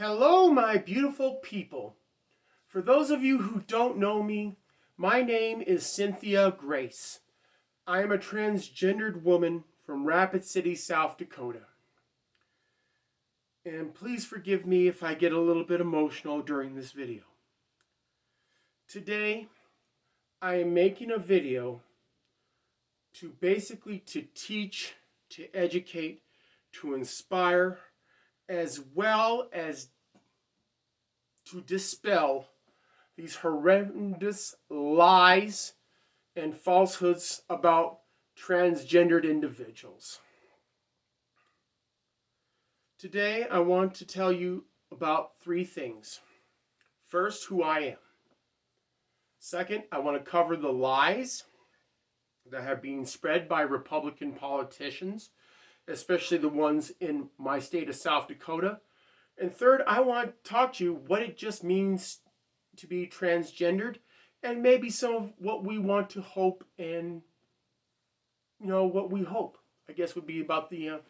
Hello, my beautiful people. For those of you who don't know me, my name is Cynthia Grace. I am a transgendered woman from Rapid City, South Dakota. And please forgive me if I get a little bit emotional during this video. Today, I am making a video to teach, to educate, to inspire, as well as to dispel these horrendous lies and falsehoods about transgendered individuals. Today, I want to tell you about three things. First, who I am. Second, I want to cover the lies that have been spread by Republican politicians, especially the ones in my state of South Dakota. And third, I want to talk to you what it just means to be transgendered and maybe some of what we want to hope and, what we hope, I guess would be about the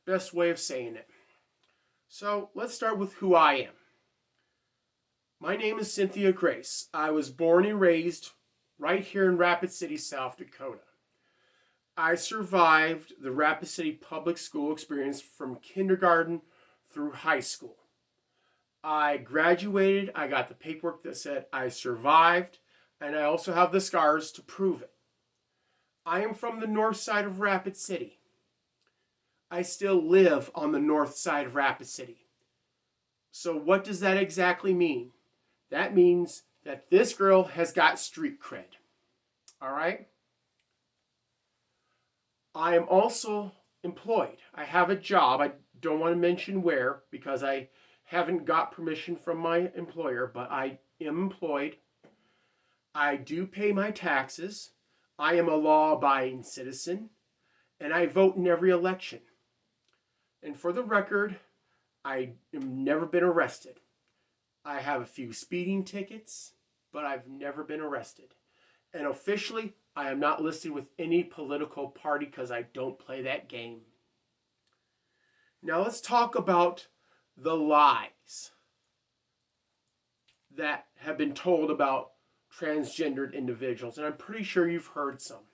best way of saying it. So let's start with who I am. My name is Cynthia Grace. I was born and raised right here in Rapid City, South Dakota. I survived the Rapid City public school experience from kindergarten through high school. I graduated, I got the paperwork that said I survived, and I also have the scars to prove it. I am from the north side of Rapid City. I still live on the north side of Rapid City. So what does that exactly mean? That means that this girl has got street cred. All right? I am also employed. I have a job. I don't want to mention where because I haven't got permission from my employer, but I am employed. I do pay my taxes. I am a law-abiding citizen, and I vote in every election. And for the record, I have never been arrested. I have a few speeding tickets, but I've never been arrested. And officially, I am not listed with any political party because I don't play that game. Now let's talk about the lies that have been told about transgendered individuals, and I'm pretty sure you've heard some.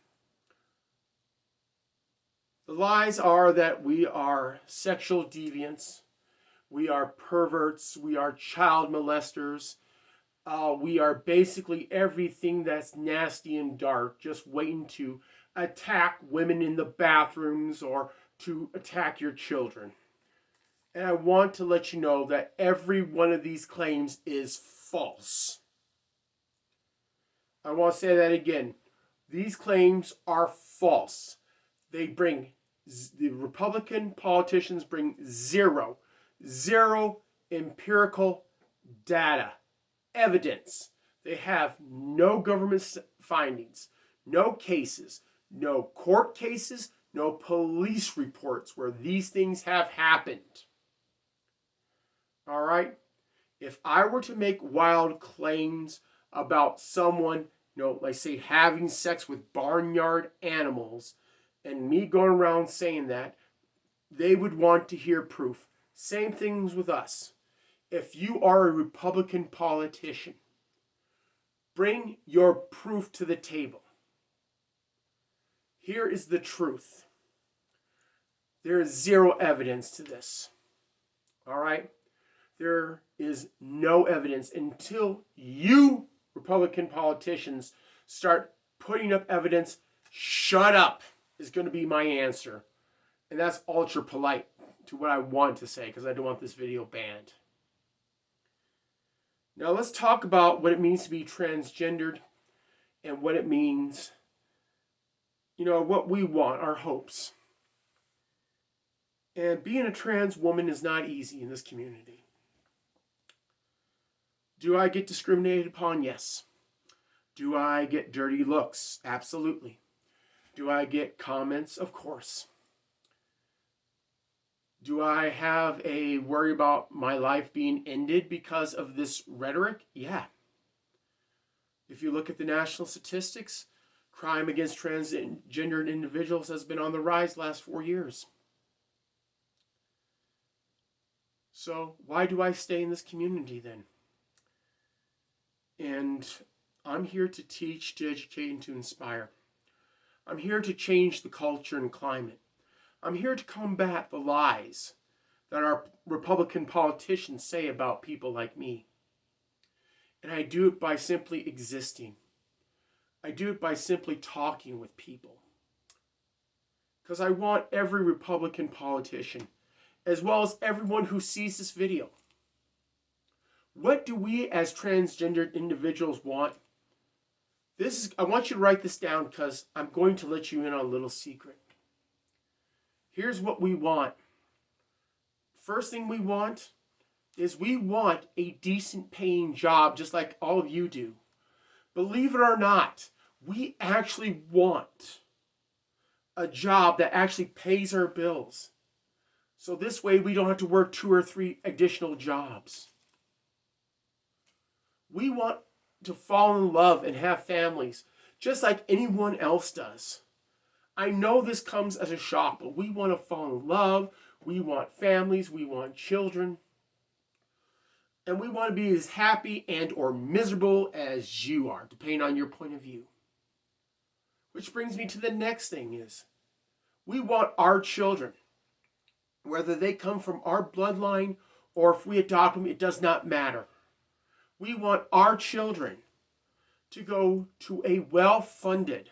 The lies are that we are sexual deviants, we are perverts, we are child molesters, we are basically everything that's nasty and dark, just waiting to attack women in the bathrooms or to attack your children. And I want to let you know that every one of these claims is false. I want to say that again. These claims are false. The Republican politicians bring zero empirical data, evidence. They have no government findings, no cases, no court cases, no police reports where these things have happened. All right? If I were to make wild claims about someone, like say having sex with barnyard animals, and me going around saying that, they would want to hear proof. Same things with us. If you are a Republican politician, bring your proof to the table. Here is the truth. There is zero evidence to this. All right? There is no evidence until you, Republican politicians, start putting up evidence. Shut up is going to be my answer. And that's ultra polite to what I want to say because I don't want this video banned. Now let's talk about what it means to be transgendered and what it means, what we want, our hopes. And being a trans woman is not easy in this community. Do I get discriminated upon? Yes. Do I get dirty looks? Absolutely. Do I get comments? Of course. Do I have a worry about my life being ended because of this rhetoric? Yeah. If you look at the national statistics, crime against transgendered individuals has been on the rise the last 4 years. So why do I stay in this community then? And I'm here to teach, to educate, and to inspire. I'm here to change the culture and climate. I'm here to combat the lies that our Republican politicians say about people like me. And I do it by simply existing. I do it by simply talking with people. Because I want every Republican politician, as well as everyone who sees this video. What do we as transgendered individuals want? I want you to write this down because I'm going to let you in on a little secret. Here's what we want. First thing we want is we want a decent paying job just like all of you do. Believe it or not, we actually want a job that actually pays our bills. So this way we don't have to work 2 or 3 additional jobs. We want to fall in love and have families just like anyone else does. I know this comes as a shock, but we want to fall in love. We want families. We want children. And we want to be as happy and or miserable as you are, depending on your point of view. Which brings me to the next thing is, we want our children, whether they come from our bloodline or if we adopt them, it does not matter. We want our children to go to a well-funded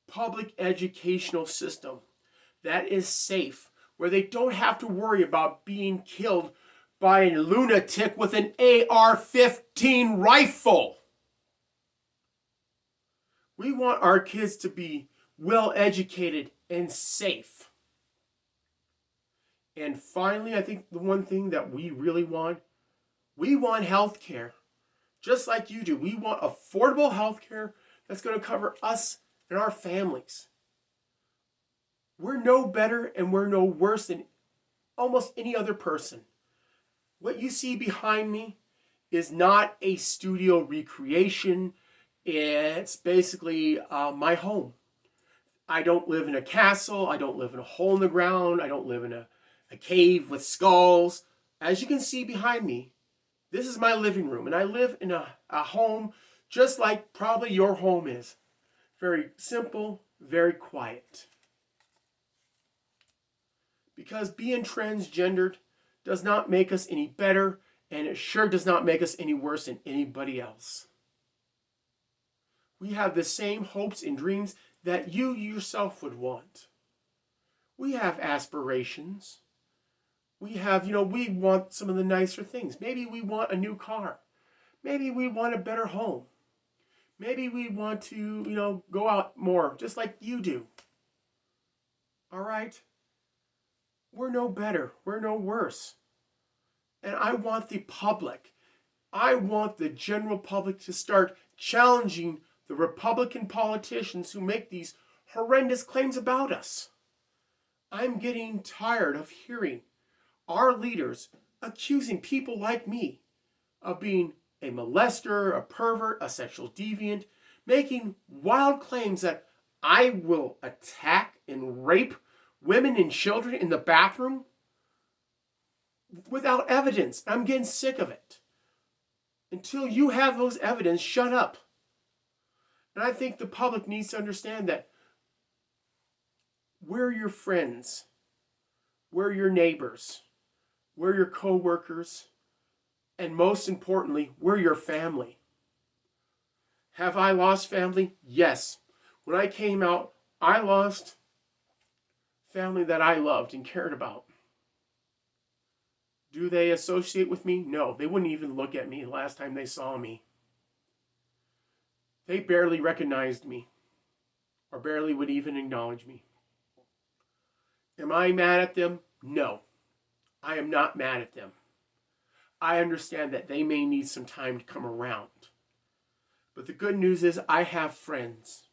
public educational system that is safe, where they don't have to worry about being killed by a lunatic with an AR-15 rifle. We want our kids to be well-educated and safe. And finally, I think the one thing that we really want, we want health care. Just like you do. We want affordable health care that's going to cover us and our families. We're no better and we're no worse than almost any other person. What you see behind me is not a studio recreation. It's basically my home. I don't live in a castle. I don't live in a hole in the ground. I don't live in a cave with skulls. As you can see behind me, this is my living room, and I live in a home just like probably your home is. Very simple, very quiet. Because being transgendered does not make us any better, and it sure does not make us any worse than anybody else. We have the same hopes and dreams that you yourself would want. We have aspirations. We have, we want some of the nicer things. Maybe we want a new car. Maybe we want a better home. Maybe we want to, go out more, just like you do. All right? We're no better. We're no worse. And I want the public, I want the general public to start challenging the Republican politicians who make these horrendous claims about us. I'm getting tired of hearing our leaders accusing people like me of being a molester, a pervert, a sexual deviant, making wild claims that I will attack and rape women and children in the bathroom without evidence. I'm getting sick of it. Until you have those evidence, shut up. And I think the public needs to understand that we're your friends. We're your neighbors. We're your co-workers. And most importantly, we're your family. Have I lost family? Yes. When I came out, I lost family that I loved and cared about. Do they associate with me? No, they wouldn't even look at me the last time they saw me. They barely recognized me, or barely would even acknowledge me. Am I mad at them? No, I am not mad at them. I understand that they may need some time to come around. But the good news is I have friends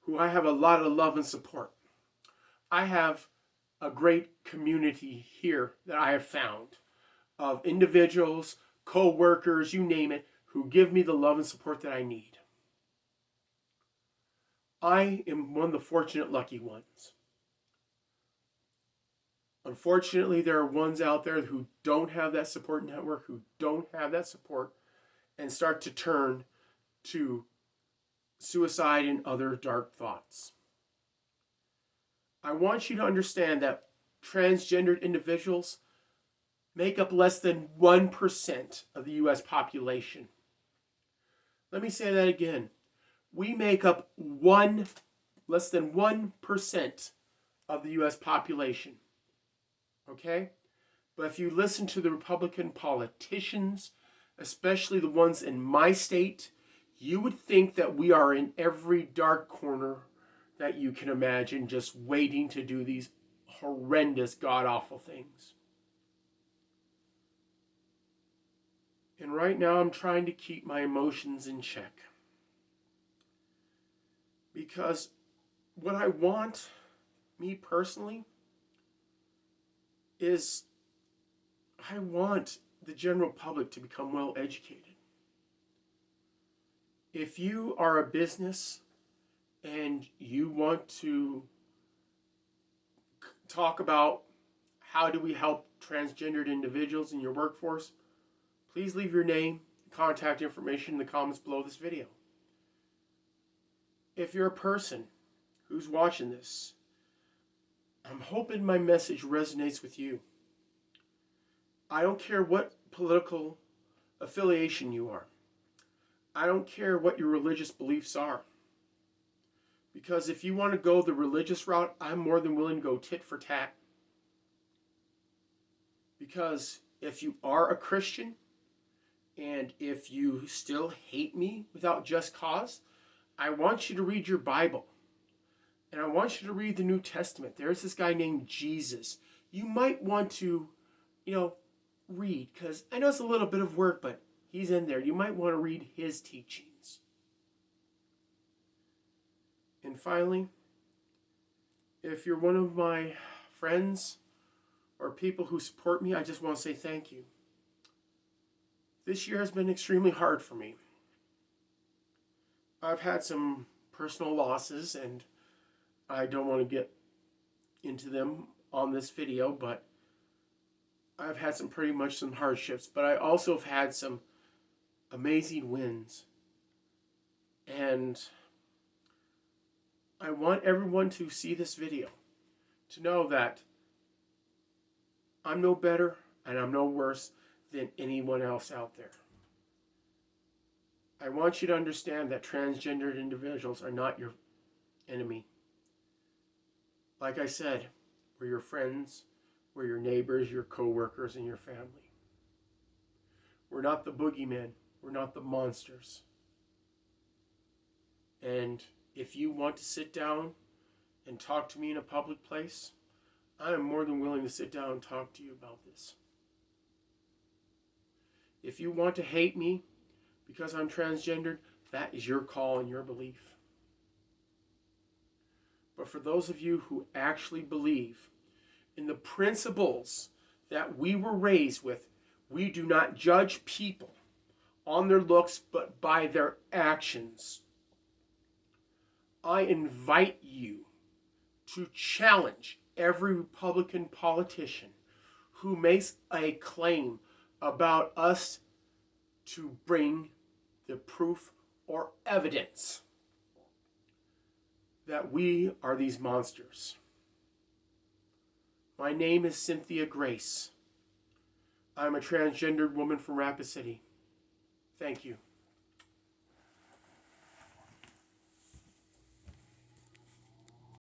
who I have a lot of love and support. I have a great community here that I have found of individuals, co-workers, you name it, who give me the love and support that I need. I am one of the fortunate lucky ones. Unfortunately, there are ones out there who don't have that support network, who don't have that support, and start to turn to suicide and other dark thoughts. I want you to understand that transgendered individuals make up less than 1% of the U.S. population. Let me say that again. We make up less than 1% of the U.S. population. Okay? But if you listen to the Republican politicians, especially the ones in my state, you would think that we are in every dark corner that you can imagine, just waiting to do these horrendous, god-awful things. And right now I'm trying to keep my emotions in check. Because what I want, me personally, is I want the general public to become well educated. If you are a business and you want to talk about how do we help transgendered individuals in your workforce, please leave your name, contact information in the comments below this video. If you're a person who's watching this, I'm hoping my message resonates with you. I don't care what political affiliation you are. I don't care what your religious beliefs are. Because if you want to go the religious route, I'm more than willing to go tit for tat. Because if you are a Christian, and if you still hate me without just cause, I want you to read your Bible. And I want you to read the New Testament. There's this guy named Jesus. You might want to, read, because I know it's a little bit of work, but he's in there. You might want to read his teachings. And finally, if you're one of my friends or people who support me, I just want to say thank you. This year has been extremely hard for me. I've had some personal losses, and I don't want to get into them on this video, but I've had some hardships, but I also have had some amazing wins. And I want everyone to see this video, to know that I'm no better and I'm no worse than anyone else out there. I want you to understand that transgendered individuals are not your enemy. Like I said, we're your friends, we're your neighbors, your co-workers, and your family. We're not the boogeymen. We're not the monsters. And if you want to sit down and talk to me in a public place, I am more than willing to sit down and talk to you about this. If you want to hate me because I'm transgendered, that is your call and your belief. But for those of you who actually believe in the principles that we were raised with, we do not judge people on their looks, but by their actions. I invite you to challenge every Republican politician who makes a claim about us to bring the proof or evidence that we are these monsters. My name is Cynthia Grace. I'm a transgendered woman from Rapid City. Thank you.